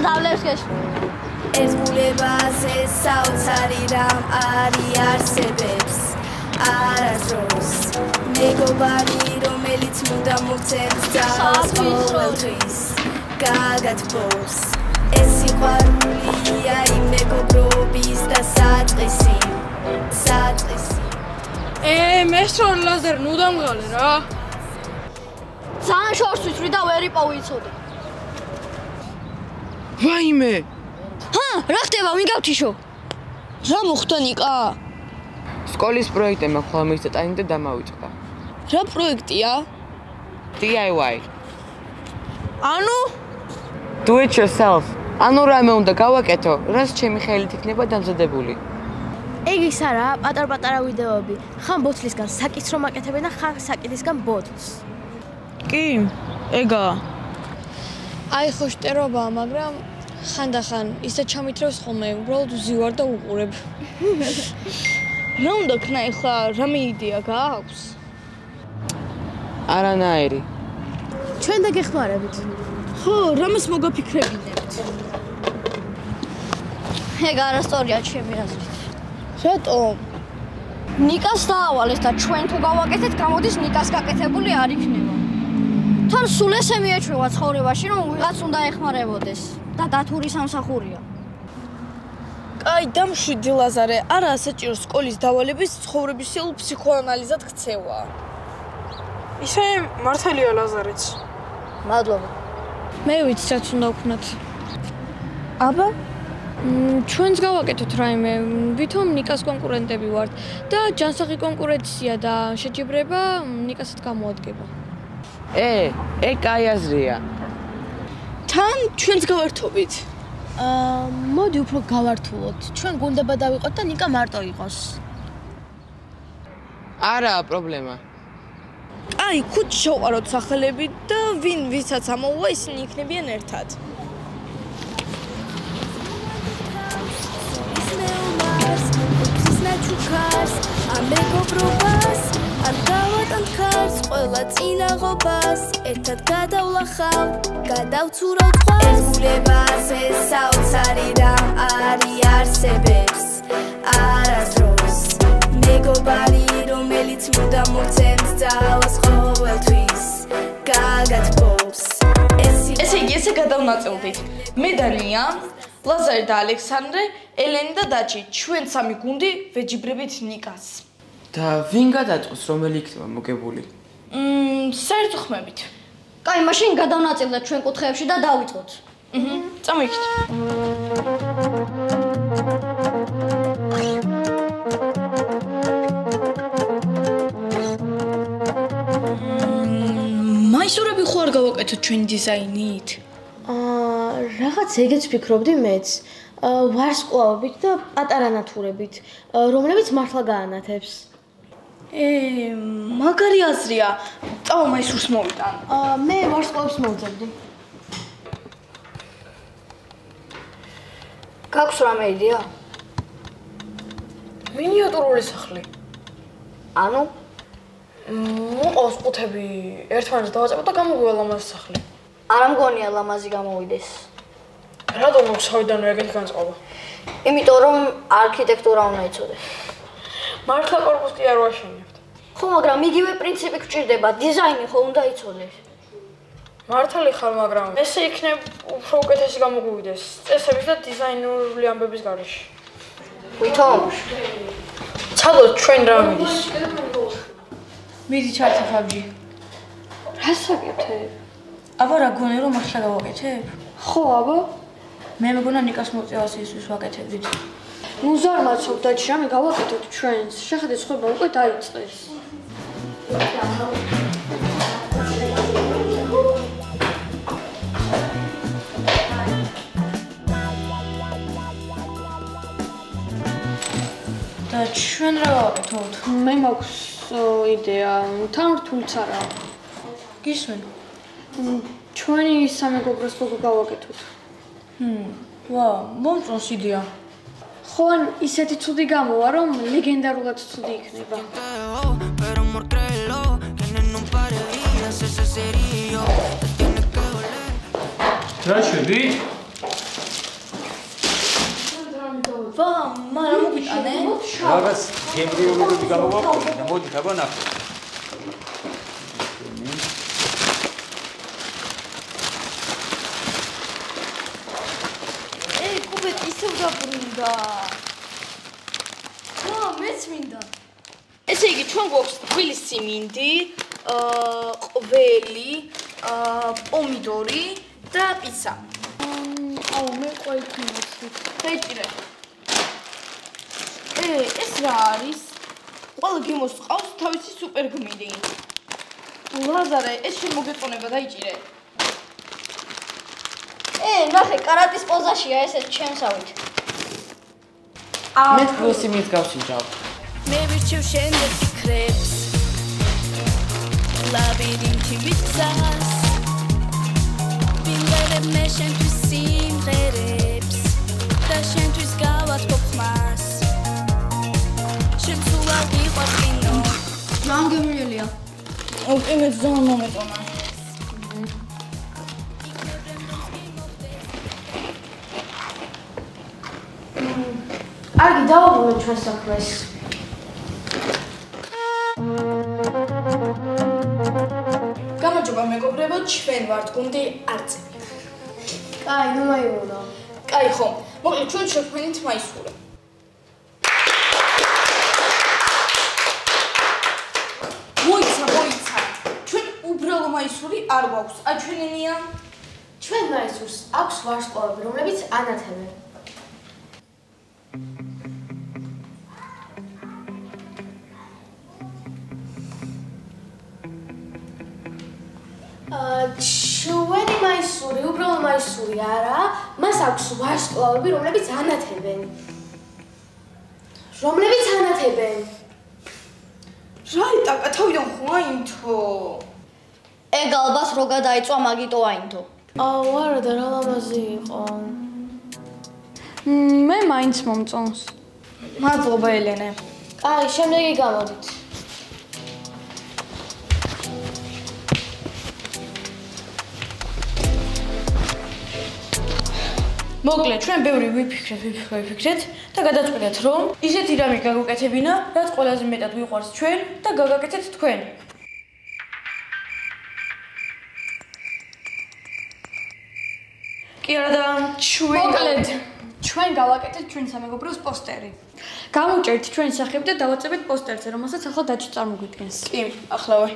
დავლებს გეშ. ეს ბულებაზე საოცარი რამ არი არსებებს არასდროს მეგობარი რომელიც მუდამ მოგცემს ძალას ყოველთვის გაგათბობს ეს სიყვარულია იმ მეგობრობის და საწყისი მესრონ ლაზერ ნუ დამღალე რა ძალიან შორს ვიწვი და ვერ იპოვიცოდე ვაიმე რა ხდება ვინ გავთიშო რა მოხდა ნიკა სკოლის პროექტი მაქვს მის დეტანი და დამავიწყდა რა პროექტია DIY ანუ Do it yourself ანუ რამე უნდა გავაკეთო რაც ჩემი ხელით იქნება დამზადებული ეგ ის არა პატარ-პატარა ვიდეოები ხან ბოთლისგან საკის რომ აკეთებენ და ხან საკიდისგან ბოთლს კი ეგა აი ხო შტერობაა მაგრამ ხანდახან ისე ჩამითრევს ხოლმე უბრალოდ ვზივარ და უყურებ რა უნდა ქნა ახლა რამე იდეა გააქვს არანაირი ჩვენ დაგეხმარებით ხო რამეს მოგაფიქრებინებთ ეგ არასწორია ჩემი აზრით რატომ ნიკას დაავალეს და ჩვენ თუ გავაკეთეთ გამოდის ნიკას გაკეთებული არ იქნება თან სულ ესე მიეჩვევა ცხოვრებაში რომ ვიღაც უნდა ეხმარებოდეს და დათური სამსახურია კაი დამშვიდი ლაზარე არა საჭირო სკოლის დავალების ცხოვრებისეულ ფსიქოანალიზად ქცევა ისე მართალია ლაზარეც მადლობა მე ვიცი რაც უნდა ვქნათ აბა ჩვენც გავაკეთოთ რაიმე ვითომ ნიკას კონკურენტები ვართ და ჯანსაღი კონკურენცია და შეჯიბრება ნიკასაც გამოადგება ეგ კაი აზრია თან ჩვენც გავართობით მოდი უფრო გავართულოთ ჩვენ გუნდება დავიყოთ და ნიკა მარტო იყოს არაა პრობლემა აი ქუჩ შევყაროთ სახელები და ვინ ვისაც ამოუვა ისინი იქნებიან ერთად ამ მეგობრობას არ გავატან ხარს ყველა წინაღობას ერთად გადავლახავ გადავცურავ წყალს ეს ბულებაზე საოცარი რამ არი არსებებს არასდროს მეგობარი რომელიც მუდამ მოგცემს ძალას ყოველთვის გაგათბობს ესე იგი ესე გადავნაწილდით მე და ნია ლაზარე და ალექსანდრე ელენი და დაჭი ჩვენ სამი გუნდი ვეჯიბრებით ნიკას და ვინ გადაწყვეტს რომელი იქნება მოგებული საერთო ხმებით კაი მაშინ გადავნაწილდეთ ჩვენ კუთხეებში და დავიწყოთ წამოიქით მაისურები ხო არ გავაკეთოთ ჩვენი დიზაინით რაღაც ეგეც ფიქრობდი მეც ვარსკვლავებით და პატარა ნათურებით რომლებიც მართლა გაანათებს მაგარი აზრია წავა მაისურს მოვიტან მე ვარსკვლავს მოვძებდი გაქვს რამე იდეა მინიატურული სახლი ანუ მოყავს ყუთები ერთმანეთს დავაწებოთ და გამოგვივა ლამაზი სახლი არა მგონია ლამაზი გამოვიდეს რატომ აქვს თავიდანვე ეგეთი განწყობა იმიტომ რომ არქიტექტურა უნდა იცოდე მართლა კორპუსს კი არ ვაშენებთ ხო მაგრამ იგივე პრინციპი გჭირდება დიზაინი ხო უნდა იცოდეს მართალი ხარ მაგრამ ესე იქნებ უფრო უკეთესი გამოგვივიდეს წესების და დიზაინერული ამბების გარეშე ვითომ ცადოთ ჩვენ რა მიდის მიდი ჩართე ფაბჯი რა საკეთებ აბა რა გონე რომ ახლა გავაკეთებ ხო აბა მე მეგონა ნიკას მოწევას ისვის ვაკეთებდით ნუ ზარმაცობ დაჭი რამე გავაკეთოთ ჩვენს შეხედე სხვება უკვე დაიწყეს და ჩვენ რა გავაკეთოთ მე მაქვს იდეა თან რთულიც არა გისმენ ჩვენი სამეგობროს ლოგო გავაკეთოთ ვა მომწონს იდეა ხო ან ისეთი ცუდი გამოვა რომ ლეგენდარულად ცუდი იქნება რა შვები? რაღაც გემრიოლოგები გამოგვაყოლეთ და მოდით აბა ნახოთ. კუბეთ ისევ დაბრუნდა. მეც მინდა. ესე იგი ჩვენ გვაქვს თბილი სიმინდი, ყველი, პომიდორი და პიცა. მე ყველაფერი ვიცით. დაიჭირე. ეს რა არის? ყველა გემოს ყავს თავისი სუპერგმირი. ლაზარე, ეს შენ მოგეწონება დაიჭირე. ნახე, კარატის პოზაშია ესეც ჩემსავით. მე თბილ სიმინდს გავსინჯავ. მე ვირჩევ შენზე ფიქრებს ლაბირინთი მიწას ვინმერებ მე შენთვის სიმღერებს და შენთვის გავათქვი ხმას შენ სულ არ გიყვარს კინო ძალიან გემრიელია. იმეც ძალიან მომეწონა. კარგი, დავაბრუნოთ ჩვენ საქმეს. გამარჯობა მეგობრებო, ჩვენ ვართ გუნდი არწივი. კაი, ნუ მაიურო. კაი ხო, მოკლედ ჩვენ შექმნით მაისურა. მოიცა. ჩვენ უბრალო მაისური არ გვაქვს. ჩვენენია. ჩვენ მაისურს აქვს ვარსკვლავები, რომლებიც ანათებენ. ჩვენი მაისური, უბრალო მაისური არა, მას აქვს ვარსკვლავები, რომლებიც ანათებენ. რაიტაკა თავიდან ხვაინთო. ეგ ალბათ რო გადაიწვა მაგიტო აინთო. არა და რა ლამაზი იყო. მე მაინც მომწონს. მადლობა ელენე. კაი, შემდეგი გამოდით. მოკლედ ჩვენ ბევრი ვიფიქრეთ და გადაწყვეტეთ რომ ისეთი რამე გაგუკეთებინა, რაც ყველაზე მეტად ვიყვარს ჩვენ და გაგაკეთეთ თქვენ. კი არა და მოკლედ ჩვენ გავაკეთეთ ჩვენ სამეგობროს პოსტერი. გამოვჭერთ ჩვენი სახეები და დავაწებეთ პოსტერზე, რომელსაც ახლა დაჩი წარმოგვიდგენს. კი, ახლავე.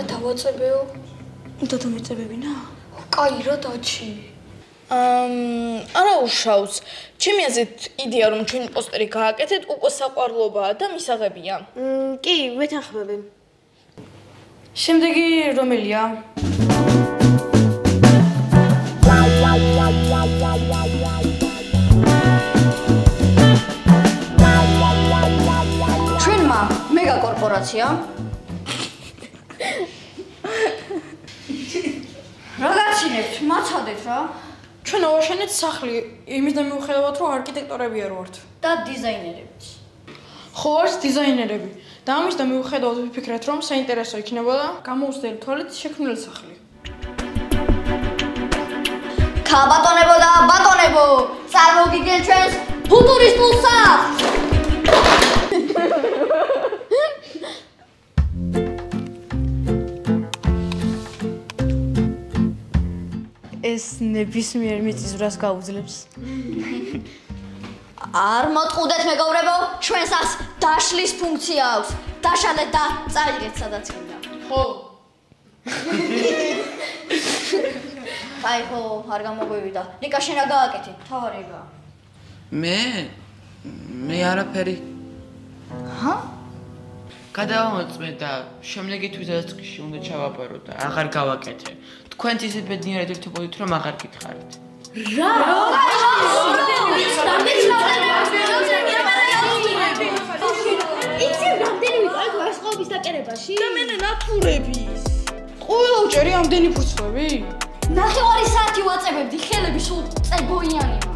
დავაწებეო. უნდა დამეწებებინა? კაი რა დაჩი. არა უშავს. ჩემი აზრით იდეა რომ ჩვენ პოსტერი გააკეთეთ უკვე საყვარლობაა და მისაღებია. კი, ვეთანხმები. შემდეგი რომელია? ჩვენმა მეგაკორპორაცია რა გაცინებთ? მაცადეთ რა. ჩვენ ავაშენეთ სახლი, იმის და მიუხედავად რომ არქიტექტორები არ ვართ და დიზაინერებიც. ხო არც დიზაინერები. და ამის და მიუხედავად ვიფიქრეთ რომ საინტერესო იქნებოდა გამოუცდელი თვალით შექმნილი სახლი. ქაბატონებო და ბატონებო, წარმოგიდგენთ ჩვენს ფუტურისტულ სახლს. ეს ნებისმიერ მიწისძვრას გაუძლებს. არ მოტყუდეთ მეგობრებო, ჩვენ სახლს დაშლის ფუნქცია აქვს. დაშალეთ და წაიღეთ სადაც გინდა. ხო. აი ხო, არ გამოგვივიდა. ნიკა შენ რა გააკეთე? თავარია. მე არაფერი. ჰა? გადავამოწმე და შემდეგი თვითდასწრში უნდა ჩავაბარო და აღარ გავაკეთე. თქვენც ისეთ ბედნიერად ერთობოდით რომ აღარ გითხარით. რა? იცი რამდენი ვიყავით ვარსკვლავების დაკერებაში? და მე ნატურების. ყოველჯერი ამდენი ფურცლები? ნახევარი საათი ვაწებებდი, ხელები სულ წებოიანია.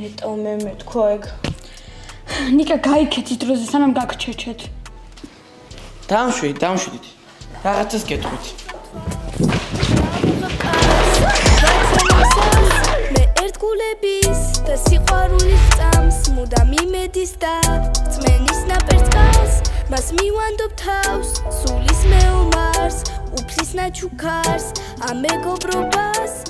ნეტო მე მეთქვა ეგ. ნიკა გაიქეცი დროზე სანამ გაგჩერჩეთ. დამშვიდით. რაღაცას გეტყვით. მე ერთგულების და სიყვარულის წამს მუდამ იმედის და წმენის ნაპერწკალს მას მივანდობ თავს სულის მეომარს უფლის ნაჩუქარს ამ მეგობრობას